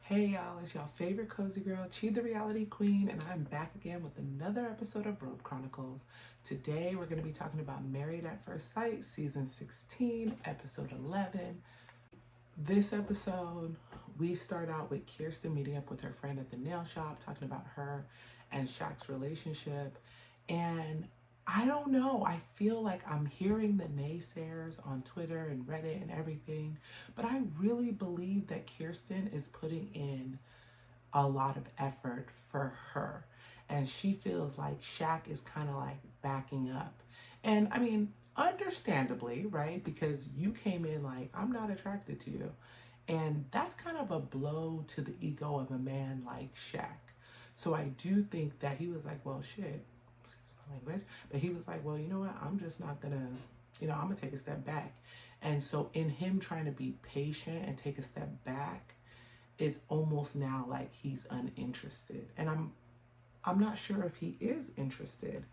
Hey y'all, it's y'all favorite cozy girl, Chi the Reality Queen, and I'm back again with another episode of Robe Chronicles. Today we're going to be talking about Married at First Sight, Season 16, Episode 11. This episode, we start out with Kirsten meeting up with her friend at the nail shop, talking about her and Shaq's relationship. And I don't know, I feel like I'm hearing the naysayers on Twitter and Reddit and everything, but I really believe that Kirsten is putting in a lot of effort for her. And she feels like Shaq is kind of like backing up. And I mean, understandably, right? Because you came in like, I'm not attracted to you. And that's kind of a blow to the ego of a man like Shaq. So I do think that he was like, well, shit, excuse my language, but he was like, well, you know what? I'm just not gonna, I'm gonna take a step back. And so in him trying to be patient and take a step back, it's almost now like he's uninterested. And I'm not sure if he is interested.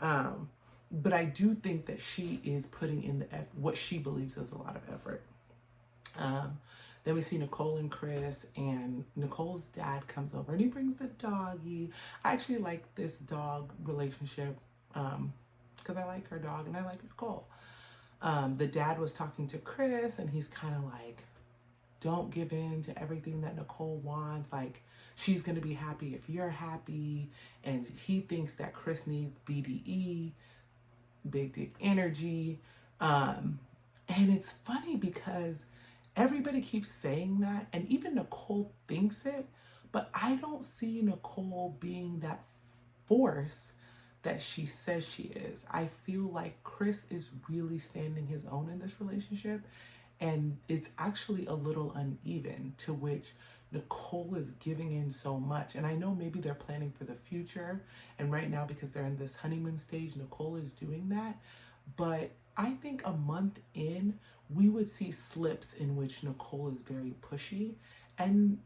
But I do think that she is putting in what she believes is a lot of effort. Then we see Nicole and Chris, and Nicole's dad comes over and he brings the doggy. I actually like this dog relationship because I like her dog and I like Nicole. The dad was talking to Chris and he's kind of like, don't give in to everything that Nicole wants. Like, she's going to be happy if you're happy. And he thinks that Chris needs BDE, big dick energy. And it's funny because everybody keeps saying that, and even Nicole thinks it, but I don't see Nicole being that force that she says she is. I feel like Chris is really standing his own in this relationship, and it's actually a little uneven, to which Nicole is giving in so much. And I know maybe they're planning for the future, and right now, because they're in this honeymoon stage, Nicole is doing that. But I think a month in, we would see slips in which Nicole is very pushy. And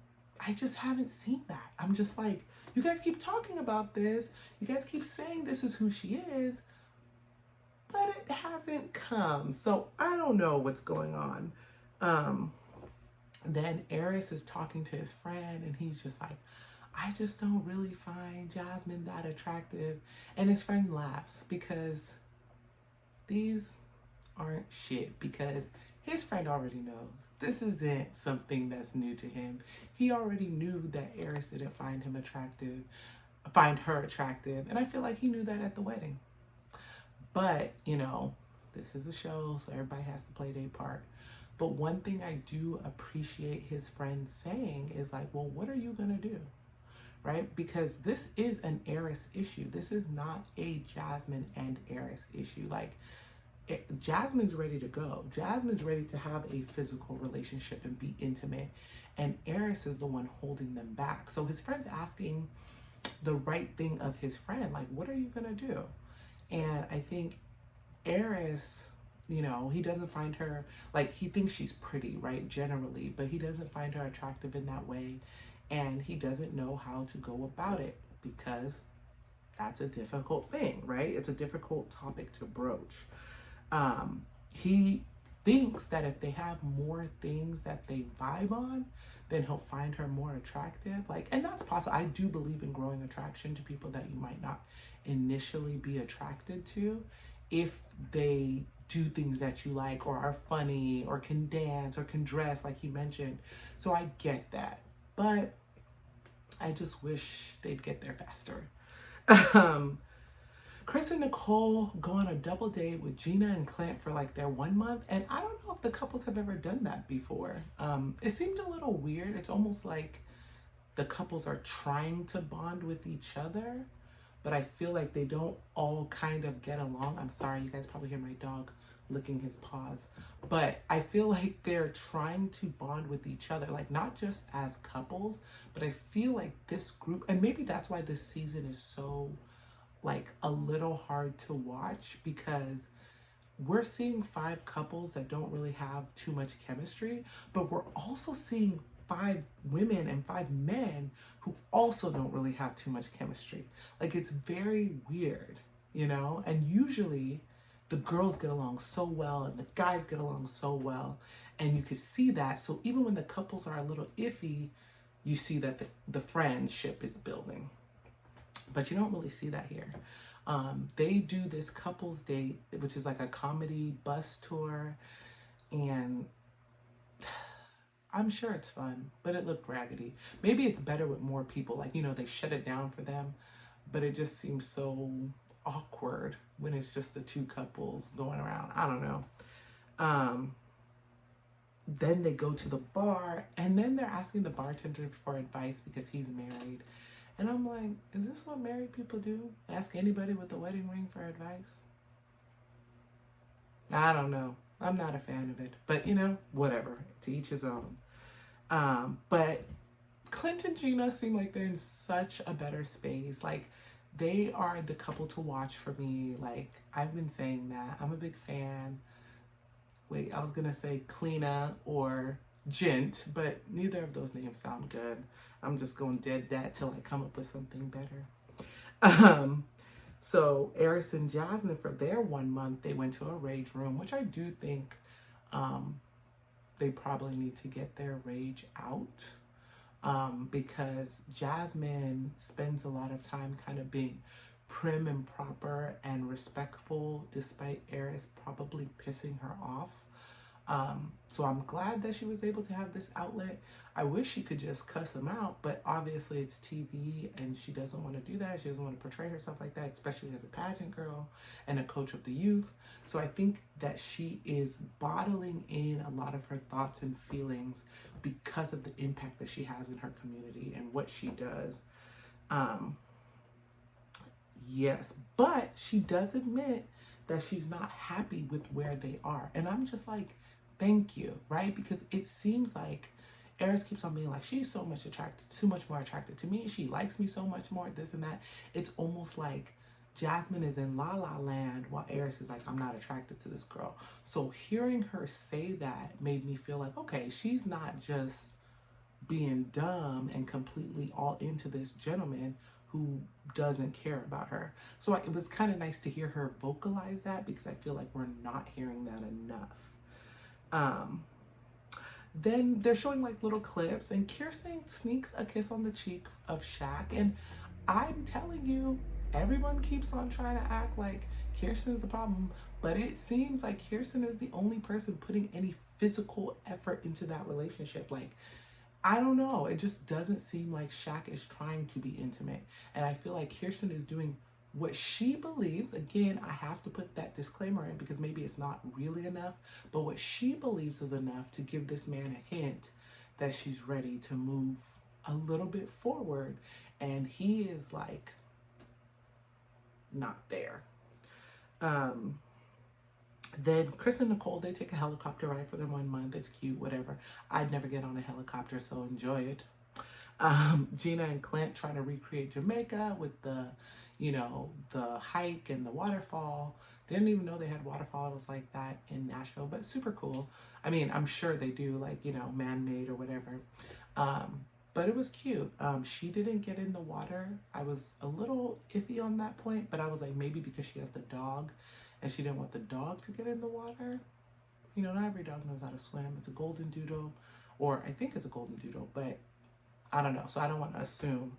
I just haven't seen that. I'm just like, you guys keep talking about this. You guys keep saying this is who she is, but it hasn't come. So I don't know what's going on. Then Eris is talking to his friend and he's just like, I just don't really find Jasmine that attractive. And his friend laughs because these aren't shit, because his friend already knows this isn't something that's new to him. He already knew that Eris didn't find her attractive. And I feel like he knew that at the wedding. But, this is a show, so everybody has to play their part. But one thing I do appreciate his friend saying is like, well, what are you going to do? Right? Because this is an Eris issue. This is not a Jasmine and Eris issue. Like, Jasmine's ready to go. Jasmine's ready to have a physical relationship and be intimate. And Eris is the one holding them back. So his friend's asking the right thing of his friend. Like, what are you going to do? And I think Eris, he doesn't find her, like, he thinks she's pretty, right? Generally, but he doesn't find her attractive in that way. And he doesn't know how to go about it because that's a difficult thing, right? It's a difficult topic to broach. He thinks that if they have more things that they vibe on, then he'll find her more attractive. Like, and that's possible. I do believe in growing attraction to people that you might not initially be attracted to if they do things that you like or are funny or can dance or can dress, like he mentioned. So I get that. But I just wish they'd get there faster. Chris and Nicole go on a double date with Gina and Clint for like their 1 month. And I don't know if the couples have ever done that before. It seemed a little weird. It's almost like the couples are trying to bond with each other, but I feel like they don't all kind of get along. I'm sorry, you guys probably hear my dog licking his paws, but I feel like they're trying to bond with each other, like not just as couples, but I feel like this group, and maybe that's why this season is so like a little hard to watch, because we're seeing 5 couples that don't really have too much chemistry, but we're also seeing 5 women and 5 men who also don't really have too much chemistry. Like, it's very weird, and usually the girls get along so well and the guys get along so well, and you could see that. So even when the couples are a little iffy, you see that the friendship is building. But you don't really see that here. They do this couples date, which is like a comedy bus tour, and I'm sure it's fun, but it looked raggedy. Maybe it's better with more people. Like, they shut it down for them, but it just seems so awkward when it's just the two couples going around. I don't know. Then they go to the bar, and then they're asking the bartender for advice because he's married. And I'm like, is this what married people do? Ask anybody with a wedding ring for advice? I don't know. I'm not a fan of it. But, whatever. To each his own. But Clint and Gina seem like they're in such a better space. Like, they are the couple to watch for me. Like, I've been saying that. I'm a big fan. Wait, I was going to say Cleena or Gent, but neither of those names sound good. I'm just going dead that till I come up with something better. So Eris and Jasmine, for their 1 month, they went to a rage room, which I do think they probably need to get their rage out, because Jasmine spends a lot of time kind of being prim and proper and respectful, despite Eris probably pissing her off. So I'm glad that she was able to have this outlet. I wish she could just cuss him out, but obviously it's TV and she doesn't want to do that. She doesn't want to portray herself like that, especially as a pageant girl and a coach of the youth. So I think that she is bottling in a lot of her thoughts and feelings because of the impact that she has in her community and what she does. Yes, but she does admit that she's not happy with where they are. And I'm just like, thank you, right? Because it seems like Eris keeps on being like, she's so much more attracted to me. She likes me so much more, this and that. It's almost like Jasmine is in La La Land while Eris is like, I'm not attracted to this girl. So hearing her say that made me feel like, okay, she's not just being dumb and completely all into this gentleman who doesn't care about her. So it was kind of nice to hear her vocalize that, because I feel like we're not hearing that enough. Then they're showing like little clips, and Kirsten sneaks a kiss on the cheek of Shaq. And I'm telling you, everyone keeps on trying to act like Kirsten's the problem, but it seems like Kirsten is the only person putting any physical effort into that relationship. Like, I don't know. It just doesn't seem like Shaq is trying to be intimate. And I feel like Kirsten is doing what she believes. Again, I have to put that disclaimer in because maybe it's not really enough, but what she believes is enough to give this man a hint that she's ready to move a little bit forward. And he is like, not there. Then Chris and Nicole, they take a helicopter ride for their 1 month. It's cute, whatever. I'd never get on a helicopter, so enjoy it. Gina and Clint trying to recreate Jamaica with the hike and the waterfall. Didn't even know they had waterfalls like that in Nashville, but super cool. I mean, I'm sure they do, like, man-made or whatever. But it was cute. She didn't get in the water. I was a little iffy on that point, but I was like, maybe because she has the dog and she didn't want the dog to get in the water. Not every dog knows how to swim. It's a golden doodle, or I think it's a golden doodle, but I don't know. So I don't want to assume,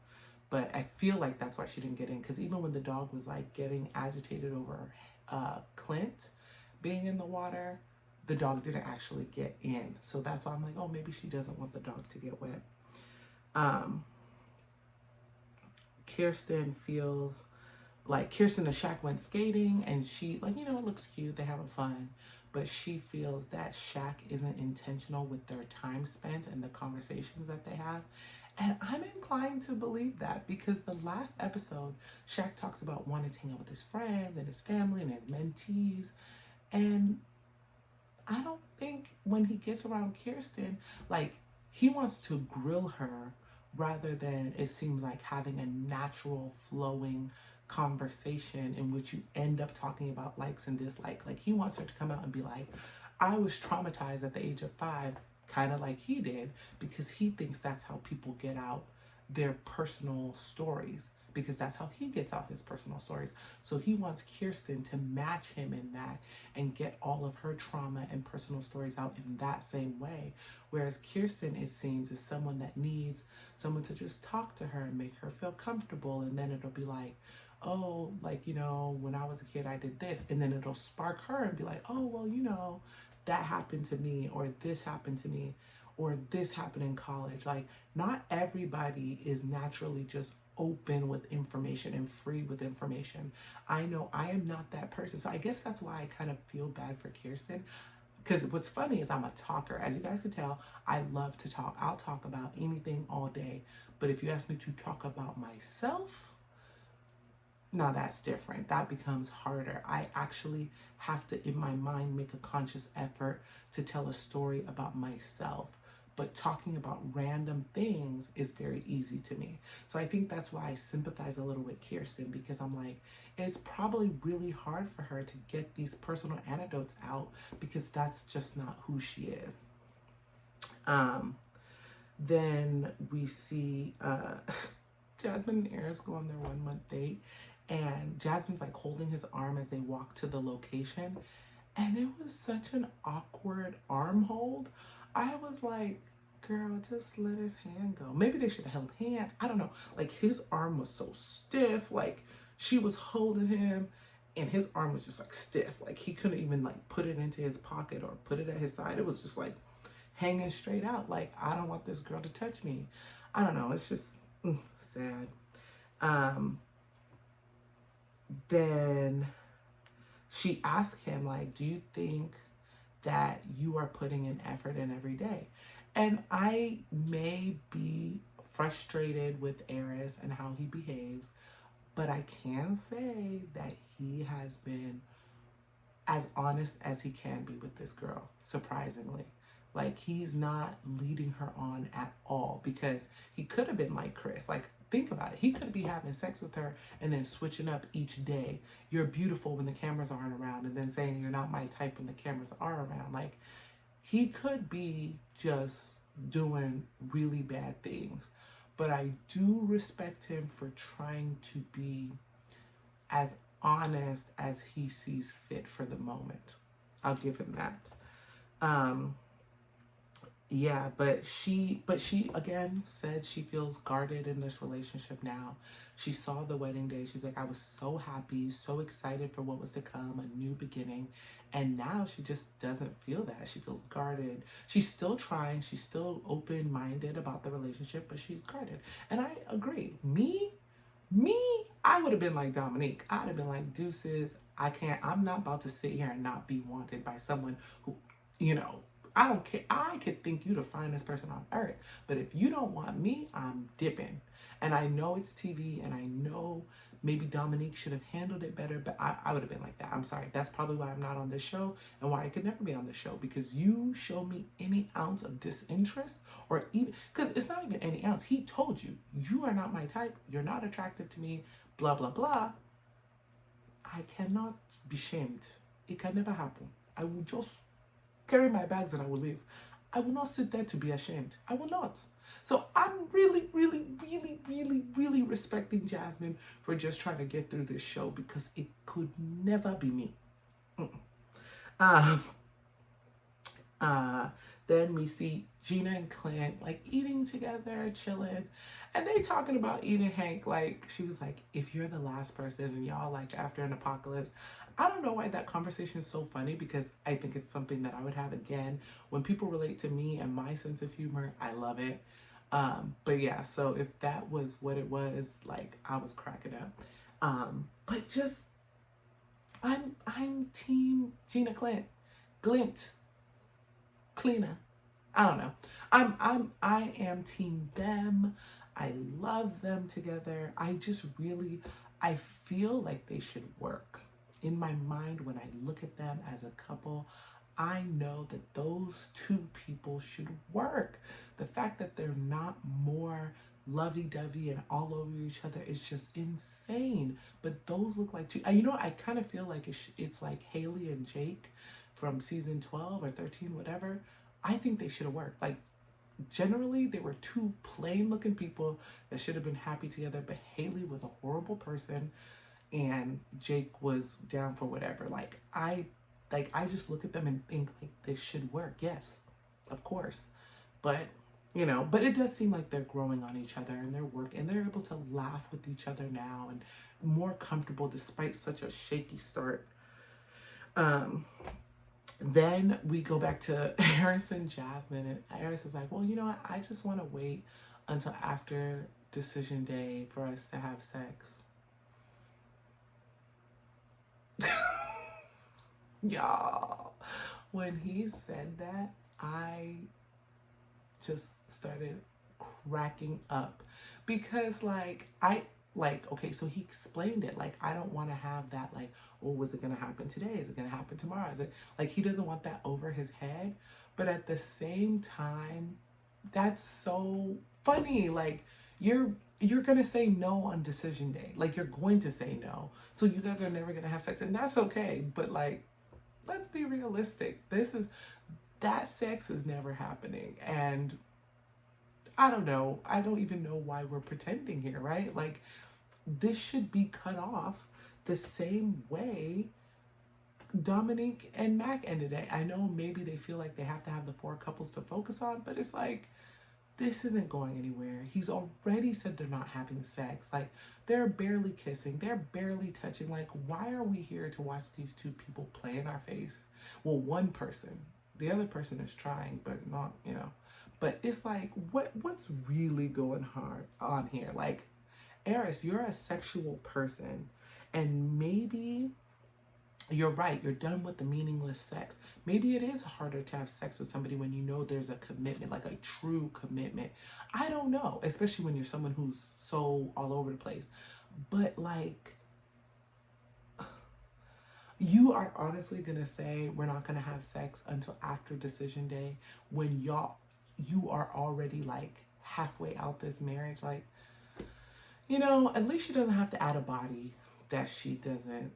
but I feel like that's why she didn't get in. Because even when the dog was like getting agitated over Clint being in the water, the dog didn't actually get in. So that's why I'm like, oh, maybe she doesn't want the dog to get wet. Kirsten feels like Kirsten and Shaq went skating, and she, like, it looks cute, they're having fun, but she feels that Shaq isn't intentional with their time spent and the conversations that they have. And I'm inclined to believe that, because the last episode, Shaq talks about wanting to hang out with his friends and his family and his mentees. And I don't think when he gets around Kirsten, like, he wants to grill her rather than, it seems like, having a natural flowing conversation in which you end up talking about likes and dislikes. Like, he wants her to come out and be like, I was traumatized at the age of 5, kind of like he did, because he thinks that's how people get out their personal stories, because that's how he gets out his personal stories. So he wants Kirsten to match him in that and get all of her trauma and personal stories out in that same way. Whereas Kirsten, it seems, is someone that needs someone to just talk to her and make her feel comfortable. And then it'll be like, oh, like, you know, when I was a kid, I did this. And then it'll spark her and be like, oh, well, you know, that happened to me, or this happened to me, or this happened in college. Like, not everybody is naturally just open with information and free with information. I know I am not that person. So I guess that's why I kind of feel bad for Kirsten. Because what's funny is I'm a talker. As you guys can tell, I love to talk. I'll talk about anything all day. But if you ask me to talk about myself, now that's different. That becomes harder. I actually have to, in my mind, make a conscious effort to tell a story about myself. But talking about random things is very easy to me. So I think that's why I sympathize a little with Kirsten, because I'm like, it's probably really hard for her to get these personal anecdotes out because that's just not who she is. Then we see Jasmine and Eris go on their 1 month date, and Jasmine's like holding his arm as they walk to the location. And it was such an awkward arm hold. I was like, girl, just let his hand go. Maybe they should have held hands. I don't know. Like, his arm was so stiff. Like, she was holding him and his arm was just like stiff. Like, he couldn't even like put it into his pocket or put it at his side. It was just like hanging straight out. Like, I don't want this girl to touch me. I don't know. It's just sad. Then she asked him, like, do you think that you are putting an effort in every day? And I may be frustrated with Eris and how he behaves, but I can say that he has been as honest as he can be with this girl, surprisingly. Like, he's not leading her on at all, because he could have been like Chris. Like, think about it. He could be having sex with her and then switching up each day. You're beautiful when the cameras aren't around, and then saying you're not my type when the cameras are around. Like, he could be just doing really bad things. But I do respect him for trying to be as honest as he sees fit for the moment. I'll give him that. Yeah, but she again said she feels guarded in this relationship now. She saw the wedding day. She's like, I was so happy, so excited for what was to come, a new beginning. And now she just doesn't feel that. She feels guarded. She's still trying. She's still open-minded about the relationship, but she's guarded. And I agree. Me, I would have been like Dominique. I'd have been like, deuces, I'm not about to sit here and not be wanted by someone who, you know, I don't care. I could think you the finest person on earth, but if you don't want me, I'm dipping. And I know it's TV, and I know maybe Dominique should have handled it better, but I would have been like that. I'm sorry. That's probably why I'm not on this show, and why I could never be on this show, because you show me any ounce of disinterest, or even, because it's not even any ounce. He told you, you are not my type. You're not attractive to me, blah, blah, blah. I cannot be shamed. It can never happen. I will just carry my bags and I will leave. I will not sit there to be ashamed. I will not. So I'm really, really, really, really, really respecting Jasmine for just trying to get through this show, because it could never be me. Then we see Gina and Clint like eating together, chilling, and they talking about eating Hank. Like, she was like, if you're the last person and y'all like after an apocalypse. I don't know why that conversation is so funny, because I think it's something that I would have again. When people relate to me and my sense of humor, I love it. But yeah, so if that was what it was, like, I was cracking up. But just, I'm team Gina Glint, Cleaner. I don't know. I am team them. I love them together. I feel like they should work. In my mind, when I look at them as a couple, I know that those two people should work. The fact that they're not more lovey-dovey and all over each other is just insane. But those look like two. You know, I kind of feel like it's like Haley and Jake from season 12 or 13, whatever. I think they should have worked. Like, generally they were two plain looking people that should have been happy together, but Haley was a horrible person and Jake was down for whatever. I just look at them and think like this should work. Yes, of course. But but it does seem like they're growing on each other and they're able to laugh with each other now and more comfortable despite such a shaky start. Then we go back to Eris and Jasmine, and Eris is like, well, you know what? I just want to wait until after decision day for us to have sex. Y'all, when he said that, I just started cracking up because okay, so he explained it like, I don't want to have that, like, oh, was it going to happen today? Is it going to happen tomorrow? Is it like he doesn't want that over his head? But at the same time, that's so funny. Like, you're going to say no on decision day. Like, you're going to say no. So you guys are never going to have sex, and that's okay. But like, let's be realistic. That sex is never happening. And I don't know. I don't even know why we're pretending here, right? Like, this should be cut off the same way Dominique and Mac ended it. I know maybe they feel like they have to have the 4 couples to focus on, but it's like, this isn't going anywhere. He's already said they're not having sex. Like, they're barely kissing. They're barely touching. Like, why are we here to watch these 2 people play in our face? Well, one person. The other person is trying, but not, But it's like, what's really going hard on here? Like, Eris, you're a sexual person, and maybe you're right. You're done with the meaningless sex. Maybe it is harder to have sex with somebody when you know there's a commitment, like a true commitment. I don't know, especially when you're someone who's so all over the place. But like, you are honestly going to say we're not going to have sex until after decision day when you are already like halfway out this marriage? Like, at least she doesn't have to add a body that she doesn't,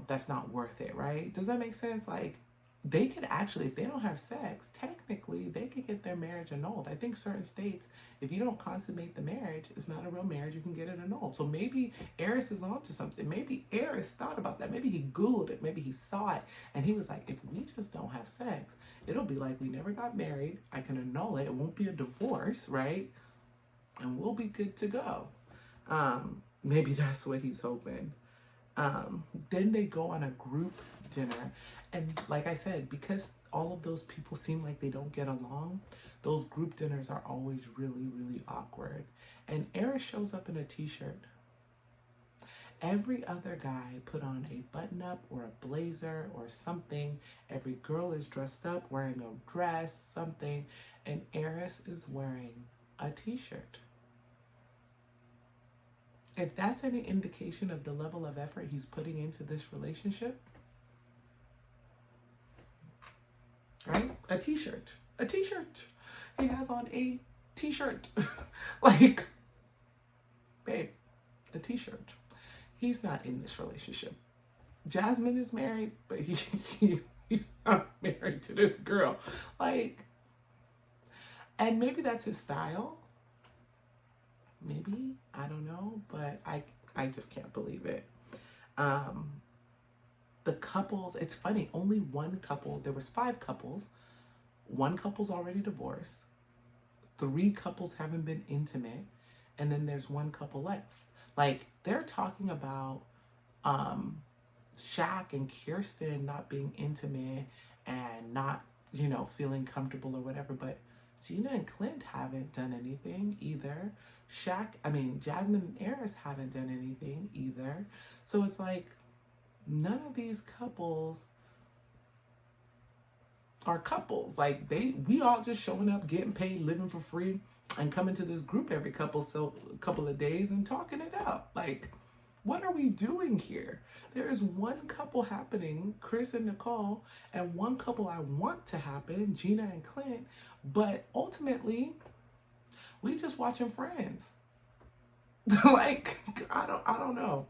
that's not worth it, right? Does that make sense? Like, they could actually, if they don't have sex, technically they could get their marriage annulled. I think certain states, if you don't consummate the marriage, it's not a real marriage, you can get it annulled. So maybe Eris is onto something. Maybe Eris thought about that. Maybe he Googled it. Maybe he saw it. And he was like, if we just don't have sex, it'll be like we never got married. I can annul it. It won't be a divorce, right? And we'll be good to go. Maybe that's what he's hoping. Then they go on a group dinner. And like I said, because all of those people seem like they don't get along, those group dinners are always really, really awkward. And Eris shows up in a t-shirt. Every other guy put on a button-up or a blazer or something. Every girl is dressed up, wearing a dress, something. And Eris is wearing a t-shirt. If that's any indication of the level of effort he's putting into this relationship, right? A t-shirt. He has on a t-shirt. Like, babe, a t-shirt. He's not in this relationship. Jasmine is married, but he's not married to this girl. Like, and maybe that's his style. Maybe, I don't know, but I just can't believe it. The couples, it's funny, only one couple, there was 5 couples. One couple's already divorced. 3 couples haven't been intimate. And then there's 1 couple left. Like, they're talking about Shaq and Kirsten not being intimate and not, feeling comfortable or whatever, but Gina and Clint haven't done anything either. Jasmine and Eris haven't done anything either. So it's like, none of these couples are couples. Like, we all just showing up, getting paid, living for free, and coming to this group every couple of days and talking it out. Like, what are we doing here? There is 1 couple happening, Chris and Nicole, and 1 couple I want to happen, Gina and Clint. But ultimately, we just watching Friends. Like, I don't know.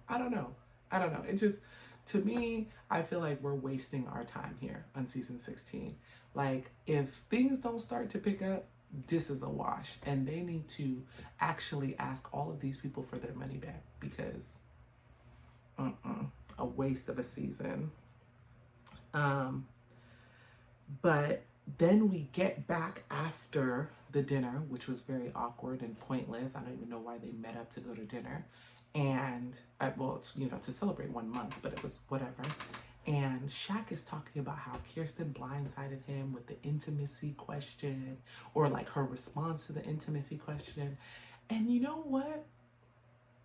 It just, to me, I feel like we're wasting our time here on season 16. Like, if things don't start to pick up this is a wash, and they need to actually ask all of these people for their money back, because a waste of a season. But then we get back after the dinner, which was very awkward and pointless. I don't even know why they met up to go to dinner. And, well, it's, to celebrate 1 month, but it was whatever. And Shaq is talking about how Kirsten blindsided him with the intimacy question, or like her response to the intimacy question. And you know what?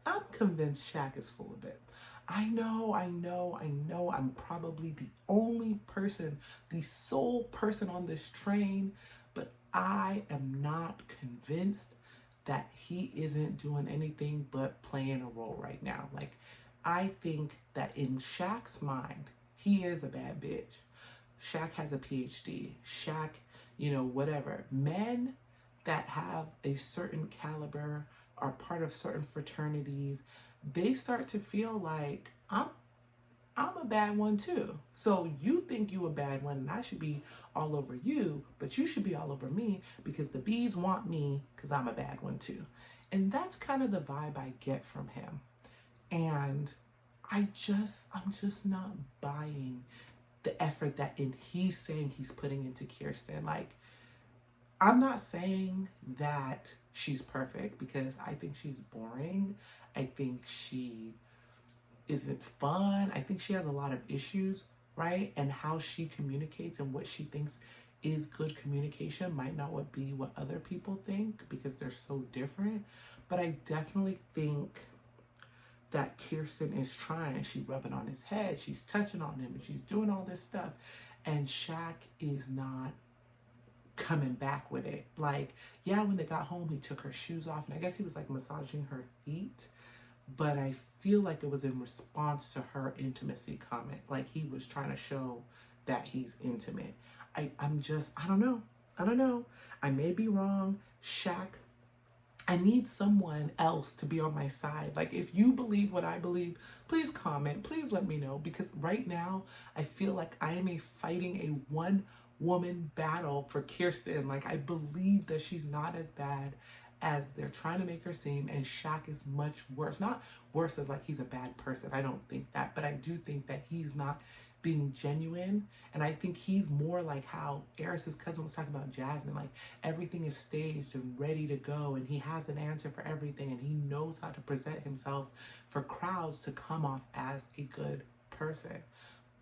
I'm convinced Shaq is full of it. I know. I'm probably the only person, the sole person on this train, but I am not convinced that he isn't doing anything but playing a role right now. Like, I think that in Shaq's mind, he is a bad bitch. Shaq has a PhD. Shaq, whatever. Men that have a certain caliber, are part of certain fraternities, they start to feel like I'm a bad one too. So you think you a bad one and I should be all over you, but you should be all over me because the bees want me because I'm a bad one too. And that's kind of the vibe I get from him. And I'm just not buying the effort that he's saying he's putting into Kirsten. Like, I'm not saying that she's perfect, because I think she's boring. I think she isn't fun. I think she has a lot of issues, right? And how she communicates and what she thinks is good communication might not be what other people think, because they're so different. But I definitely think that Kirsten is trying. She's rubbing on his head. She's touching on him. And she's doing all this stuff. And Shaq is not coming back with it. Like, yeah, when they got home, he took her shoes off. And I guess he was like massaging her feet. But I feel like it was in response to her intimacy comment. Like, he was trying to show that he's intimate. I don't know. I may be wrong. Shaq, I need someone else to be on my side. Like, if you believe what I believe, please comment. Please let me know. Because right now, I feel like I am fighting a one-woman battle for Kirsten. Like, I believe that she's not as bad as they're trying to make her seem, and Shaq is much worse. Not worse as like he's a bad person. I don't think that. But I do think that he's not being genuine. And I think he's more like how Eris's cousin was talking about Jasmine. Like, everything is staged and ready to go, and he has an answer for everything, and he knows how to present himself for crowds to come off as a good person.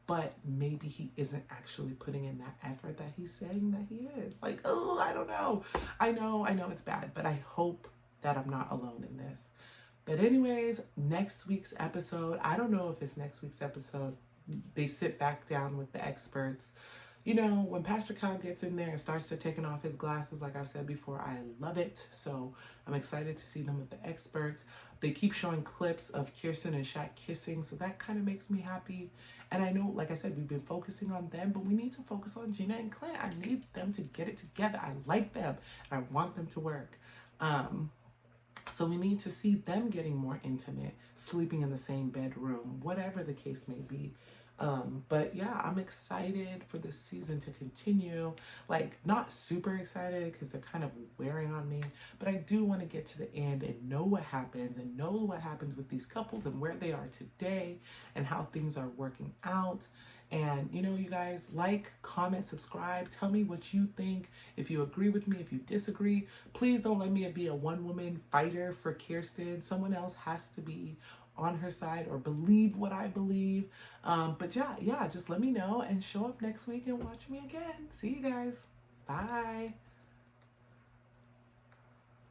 But maybe he isn't actually putting in that effort that he's saying that he is. Like, oh, I don't know. I know it's bad, but I hope that I'm not alone in this. But anyways, next week's episode, I don't know if it's next week's episode. They sit back down with the experts. When Pastor Cal gets in there and starts to taking off his glasses, like I've said before, I love it. So I'm excited to see them with the experts. They keep showing clips of Kirsten and Shaq kissing, so that kind of makes me happy. And I know, like I said, we've been focusing on them, but we need to focus on Gina and Clint. I need them to get it together. I like them, and I want them to work. So we need to see them getting more intimate, sleeping in the same bedroom, whatever the case may be. But yeah, I'm excited for this season to continue. Like, not super excited because they're kind of wearing on me, but I do want to get to the end and know what happens with these couples and where they are today and how things are working out. And you guys, like, comment, subscribe, tell me what you think. If you agree with me, if you disagree, please don't let me be a one-woman fighter for Kirsten. Someone else has to be on her side or believe what I believe. But yeah, just let me know and show up next week and watch me again. See you guys. Bye.